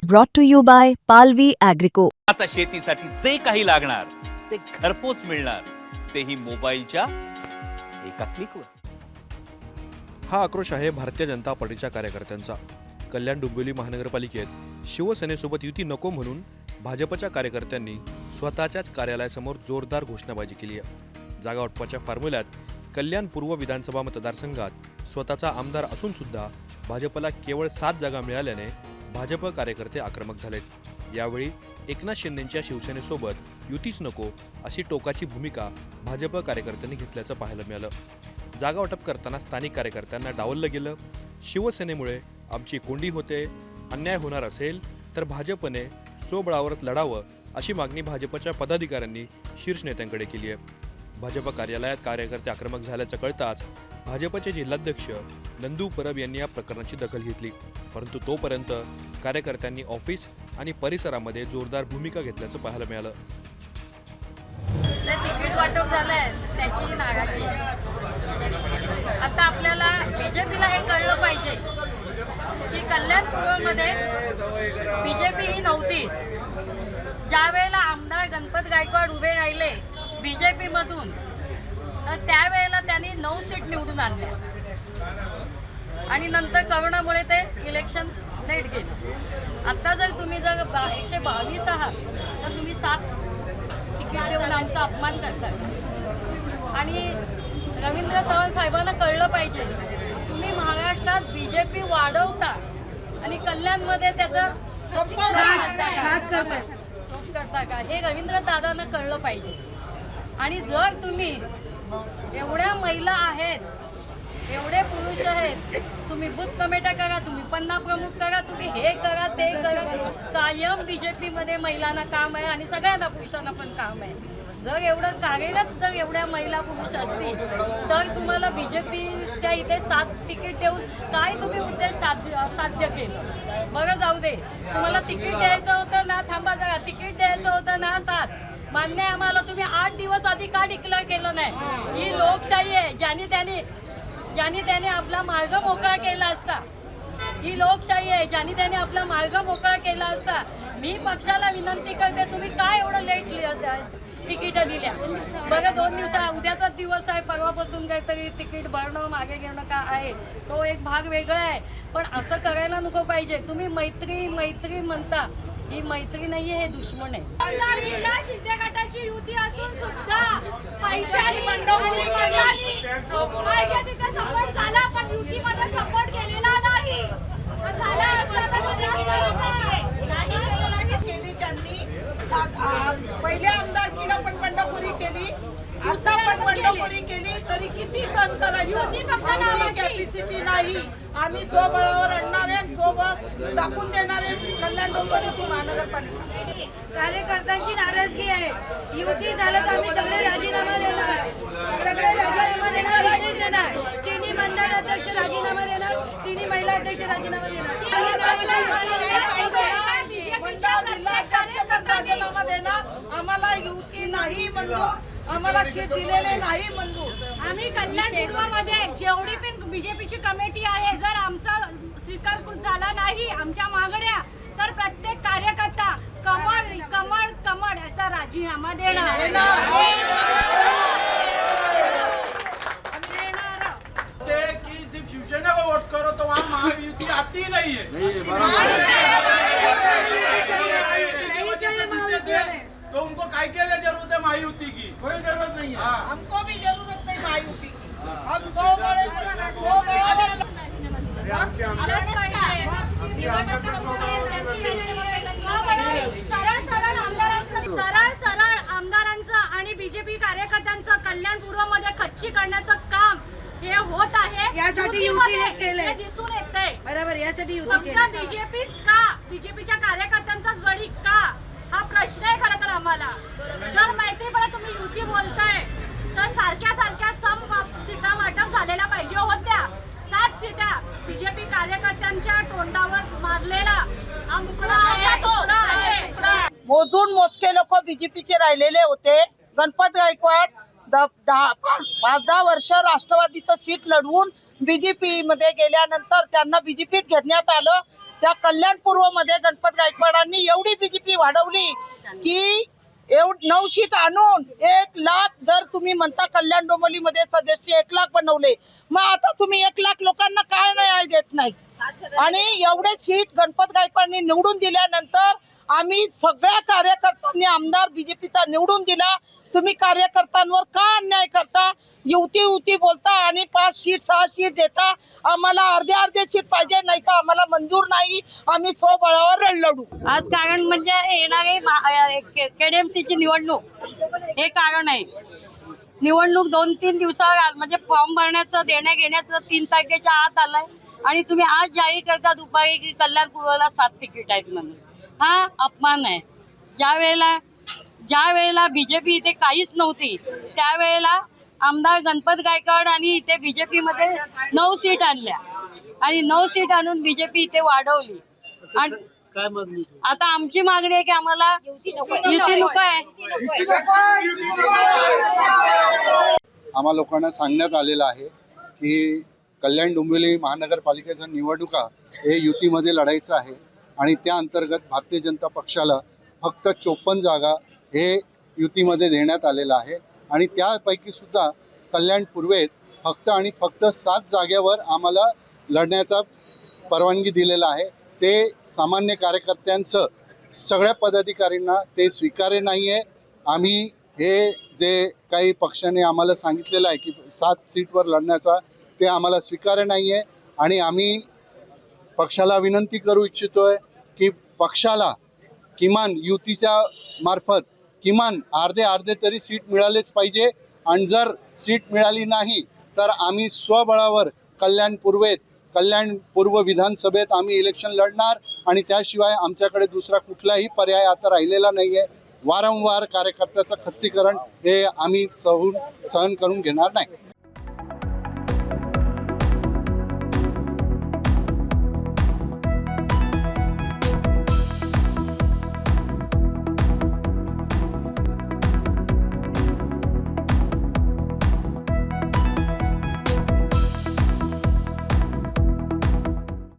brought to you by Palvi Agrico. आता शेतीसाठी जे काही लागणार ते घरपोच मिळणार, तेही मोबाईलच्या एका क्लिकवर। हा आक्रोश आहे भारतीय जनता पार्टीच्या कार्यकर्त्यांचा। कल्याण डोंबिवली महानगरपालिकेत शिवसेनेसोबत युती नको म्हणून भाजपच्या कार्यकर्त्यांनी स्वतःच्याच कार्यालयासमोर जोरदार घोषणाबाजी केली आहे। जागा वाटपाच्या फॉर्म्युल्यात कल्याण पूर्व विधानसभा मतदारसंघात स्वतःचा आमदार असून सुद्धा भाजपला केवळ 7 जागा मिळाल्याने भाजप कार्यकर्ते आक्रमक झालेत। यावेळी एकनाथ शिंदेंच्या शिवसेनेसोबत युतीच नको अशी टोकाची भूमिका भाजप कार्यकर्त्यांनी घेतल्याचं पाहायला मिळालं। जागा वाटप करताना स्थानिक कार्यकर्त्यांना डावललं गेलं। शिवसेनेमुळे आमची कोंडी होते, अन्याय होणार असेल तर भाजपने स्वबळावरच लढावं अशी मागणी भाजपच्या पदाधिकाऱ्यांनी शीर्ष नेत्यांकडे केली आहे। भाजप कार्यालयात कार्यकर्ते आक्रमक झाल्याचं कळताच भाजपचे जिल्हाध्यक्ष नंदू परब यांनी या प्रकरणाची दखल घेतली, परंतु तोपर्यंत कार्यकर्त्यांनी ऑफिस आणि परिसरामध्ये जोरदार भूमिका घेतल्याचं पाहायला मिळालं। जे तिकीट वाटप झालंय त्याची नाराजी आता आपल्याला बीजेपीला हे कळलं पाहिजे की कल्याण पूर्वमध्ये बीजेपी ही नव्हती। ज्या वेळेला आमदार गणपत गायकवाड उभे राहिले बीजेपी मधून, तर त्यावेळेला त्यांनी 9 सीट निवडून आणल्या आणि नंतर कोरोनामुळे ते इलेक्शन लेट गेले। आता जर तुम्ही 122 आहात तर तुम्ही 7 तिकीट देऊन आमचा अपमान करताय। आणि रवींद्र चव्हाण साहेबांना कळलं पाहिजे, तुम्ही महाराष्ट्रात बीजेपी वाढवता आणि कल्याणमध्ये त्याचा करता का, हे रवींद्र दादांना कळलं पाहिजे। आणि जर तुम्ही एवढ्या महिला आहेत, एवढे पुरुष आहेत, तुम्ही बूथ कमिट्या करा, तुम्ही पन्ना प्रमुख करा, तुम्ही हे करा ते करा, कायम बीजेपीमध्ये महिलांना काम आहे आणि सगळ्यांना पुरुषांना पण काम आहे। जर एवढं कार्यरत जर एवढ्या महिला पुरुष असतील तर तुम्हाला बीजेपीच्या इथे 7 तिकीट देऊन काय तुम्ही उद्देश साध्य केलं? बरं जाऊ दे, तुम्हाला तिकीट द्यायचं होतं ना, थांबा जरा, तिकीट द्यायचं होतं ना 7 मान्य आहे आम्हाला, तुम्ही 8 दिवस आधी का डिक्लेअर केलं नाही? ही लोकशाही आहे, ज्याने त्याने आपला मार्ग मोकळा केला असता, ही लोकशाही आहे, ज्याने आपला मार्ग मोकळा केला असता। मी पक्षाला विनंती करते, तुम्ही काय एवढं लेट तिकीटं दिल्या? बघा 2 दिवसा, उद्याचाच दिवस आहे, परवापासून काहीतरी तिकीट भरणं मागे घेणं का आहे, तो एक भाग वेगळा आहे, पण असं करायला नको पाहिजे। तुम्ही मैत्री म्हणता, ही मैत्री नाहीये, हे दुश्मन आहे। शिंदे गटाची युती असून सुद्धा पैशाची बंडखोरी केली, पाहिजे तिथे सपोर्ट झाला पण युतीमध्ये सपोर्ट केलेला नाही। झाला असता केली त्यांनी, पहिल्या आमदारकीला पण बंडखोरी केली, आता पण बंडखोरी केली, तरी किती सहन करायचं? कॅपॅसिटी नाही, आम्ही स्वबळावर आणणारे, स्वबळ दाखवून देणारे कल्याण डोंबिवली महानगरपालिका। कार्यकर्त्यांची नाराजगी आहे, युती झालं तर आम्ही सगळे राजीनामा देणार, तिन्ही मंडळ अध्यक्ष राजीनामा देणार, तिन्ही महिला अध्यक्ष राजीनामा देणार, राजीनामा देणार। आम्हाला युती नाही मंजूर, आम्हाला सीट दिलेले नाही मंजूर। आम्ही कल्याण पूर्वमध्ये जेवढी पण बीजेपीची कमिटी आहे, जर आमचा स्वीकार झाला नाही आमच्या मागण्या, तर प्रत्येक कार्यकर्ता कमळ कमळ कमळ याचा राजीनामा देणार। सिर्फ शिवसेना को वोट करो तो वहाँ महायुति आती नहीं है। तो उनको काय के लिए जरूरत है महायुति की? कोई जरूरत नहीं है। हमको भी जरूरत नहीं महायुति की। हम सरळ आमदारांचं आणि बीजेपी कार्यकर्त्यांचं कल्याण पूर्वमध्ये खच्ची करण्याचं काम हे होत आहे। यासाठी युती केले दिसून येते, बरोबर, यासाठी युती केली। बीजेपीच का, बीजेपीच्या कार्यकर्त्यांचाच बळी का, हा प्रश्न आहे खरं तर आम्हाला। जर मैत्रीपणे तुम्ही युती बोलताय तर सारख्या सीटा वाटप झालेल्या पाहिजे होत्या। 7 सीटा बीजेपी कार्यकर्त्यांच्या तोंडावर मारलेला हा मुकडा आहे। मोजून मोजके लोक बीजेपीचे राहिलेले होते। गणपत गायकवाड 5-10 वर्ष राष्ट्रवादीचं सीट लढवून बीजेपी मध्ये गेल्यानंतर त्यांना बीजेपीत घेण्यात आलं त्या कल्याण पूर्वमध्ये गणपत गायकवाडांनी एवढी बीजेपी वाढवली की 9 सीट आणून 1 लाख, जर तुम्ही म्हणता कल्याण डोंबिवलीमध्ये सदस्य 1 लाख बनवले, मग आता तुम्ही 1 लाख लोकांना काय न्याय देत नाही? आणि एवढे सीट गणपत गायकवाडांनी निवडून दिल्यानंतर आम्ही सगळ्या कार्यकर्त्यांनी आमदार बीजेपीचा निवडून दिला. तुम्ही कार्यकर्त्यांवर का अन्याय करता? युती बोलता आणि 5 सीट 6 सीट देता. आम्हाला अर्धे सीट पाहिजे, नाही तर आम्हाला मंजूर नाही. आम्ही स्वबळावर लढू. आज कारण म्हणजे येणारे KDMCची निवडणूक हे कारण आहे. निवडणूक 2-3 दिवसावर म्हणजे फॉर्म भरण्याचं देण्या घेण्याचं 3 तारखेच्या आत आलाय आणि तुम्ही आज जाहीर करता दुपारी की कल्याणपूर्वला 7 तिकीट आहेत म्हणून. हा अपमान आहे. ज्या वेळेला बीजेपी इथे काहीच नव्हती त्यावेळेला आमदार गणपत गायकवाड आणि इथे बीजेपी मध्ये 9 सीट आणल्या आणि 9 सीट आणून बीजेपी इथे वाढवली. आणि आता आमची मागणी आहे की आम्हाला युती नको आहे. आम्हा लोकांना सांगण्यात आलेलं आहे की कल्याण डोंबिवली महानगरपालिकेच्या निवडणुका हे युतीमध्ये लढायचं आहे आणि त्या अंतर्गत भारतीय जनता पक्षाला फक्त 54 जागा हे युतीमध्ये देण्यात आलेलं आहे आणि त्यापैकी सुद्धा कल्याण पूर्वेत फक्त आणि फक्त 7 जागेवर आम्हाला लढण्याचा परवानगी दिलेला आहे. ते सामान्य कार्यकर्त्यांचं सगळ्या पदाधिकाऱ्यांना ते स्वीकार्य नाही आहे. आम्ही हे जे काही पक्षाने आम्हाला सांगितलेलं आहे की 7 सीटवर लढण्याचा, ते आम्हाला स्वीकार्य नाही आहे आणि आम्ही पक्षाला विनंती करू इच्छितोय की पक्षाला किमान युतीच्या मार्फत किमान अर्धे तरी सीट मिळालेच पाहिजे आणि जर सीट मिळाली नाही तर आम्ही स्वबळावर कल्याण पूर्व विधानसभेत आम्ही इलेक्शन लढणार आणि त्याशिवाय आमच्याकडे दुसरा कुठलाही पर्याय आता राहिलेला नाही आहे. वारंवार कार्यकर्त्याचं खच्चीकरण हे आम्ही सहन करून घेणार नाही.